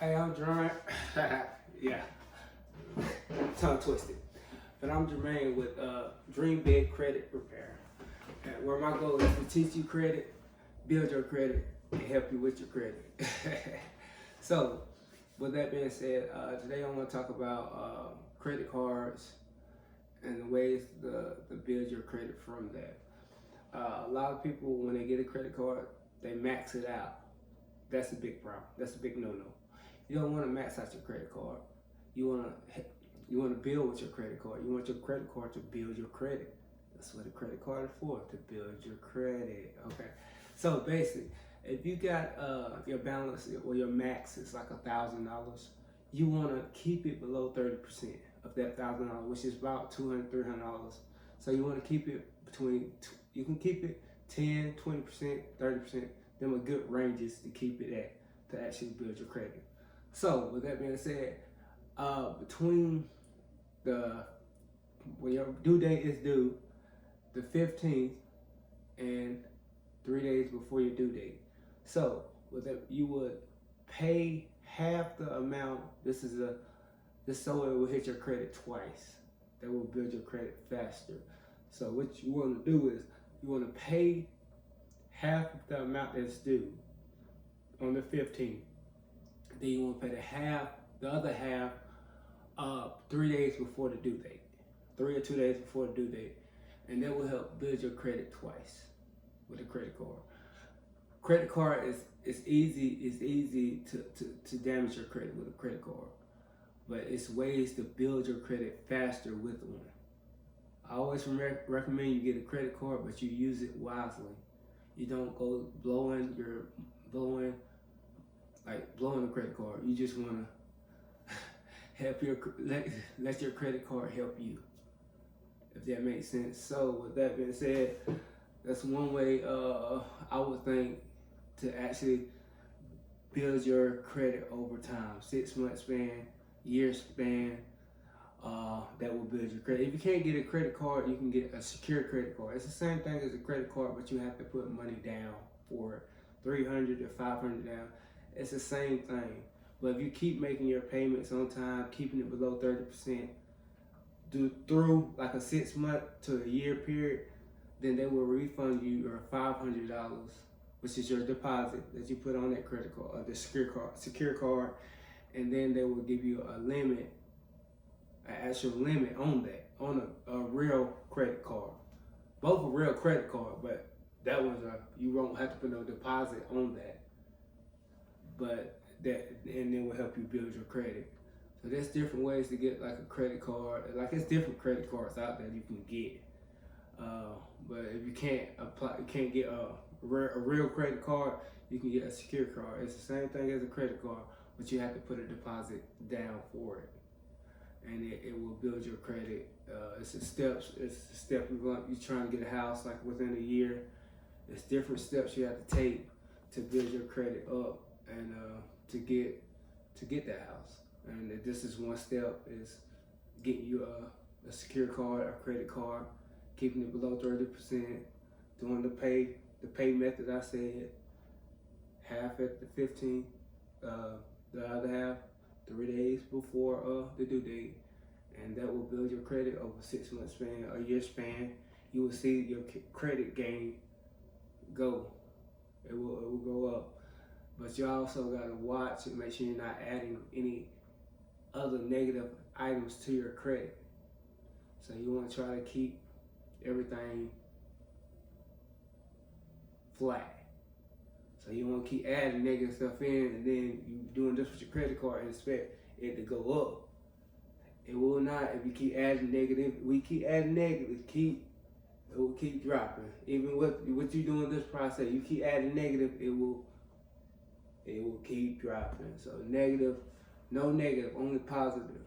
Hey, I'm Jermaine. Yeah, tongue twisted. But I'm Jermaine with Dream Big Credit Repair. And where my goal is to teach you credit, build your credit, and help you with your credit. So, with that being said, today I want to talk about credit cards and the ways to build your credit from that. A lot of people, when they get a credit card, they max it out. That's a big problem. That's a big no-no. You don't want to max out your credit card. You want to build with your credit card. You want your credit card to build your credit. That's what a credit card is for, to build your credit. Okay. So basically, if you got your balance or your max is like $1,000, you want to keep it below 30% of that $1,000, which is about $200, $300. So you want to keep it between. You can keep it 10, 20%, 30%. Them are good ranges to keep it at to actually build your credit. So with that being said, between when your due date is due, the 15th, and 3 days before your due date. So with that, you would pay half the amount. This so it will hit your credit twice. That will build your credit faster. So what you want to do is you want to pay half of the amount that's due on the 15th. Then you want to pay the other half, 3 days before the due date, 3 or 2 days before the due date, and that will help build your credit twice with a credit card. Credit card is easy to damage your credit with a credit card, but it's ways to build your credit faster with one. I always recommend you get a credit card, but you use it wisely. You don't go blowing the credit card. You just want to help let your credit card help you, if that makes sense. So with that being said, that's one way I would think to actually build your credit over time. 6 month span, year span. That will build your credit. If you can't get a credit card, you can get a secure credit card. It's the same thing as a credit card, but you have to put money down for it, $300 to $500 down. It's the same thing. But if you keep making your payments on time, keeping it below 30%, through like a 6 month to a year period, then they will refund you your $500, which is your deposit that you put on that credit card, the secure card, and then they will give you a limit, an actual limit on that, on a real credit card. Both a real credit card, but that one's you won't have to put no deposit on that. But and it will help you build your credit. So there's different ways to get like a credit card. Like it's different credit cards out there you can get. But if you can't get a real credit card, you can get a secure card. It's the same thing as a credit card, but you have to put a deposit down for it. And it will build your credit. It's a step you're trying to get a house like within a year. It's different steps you have to take to build your credit up and to get that house. And this is one step, is getting you a secure card, a credit card, keeping it below 30%, doing the pay method I said, half at the 15th, the other half 3 days before the due date, and that will build your credit over a 6 month span, a year span. You will see your credit gain go. It will go up, but you also got to watch and make sure you're not adding any other negative items to your credit. So you want to try to keep everything flat. So you want to keep adding negative stuff in, and then you doing this with your credit card and expect it to go up. It will not. If you keep adding negative, it will keep dropping. Even with what you doing this process, you keep adding negative, it will keep dropping. So negative, no negative, only positive.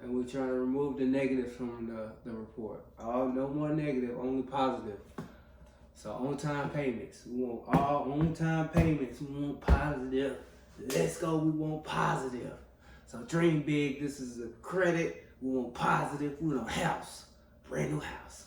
And we're trying to remove the negatives from the report. No more negative, only positive. So on-time payments. We want all on-time payments. We want positive. Let's go, we want positive. So dream big. This is a credit. We want positive. We want a house. Brand new house.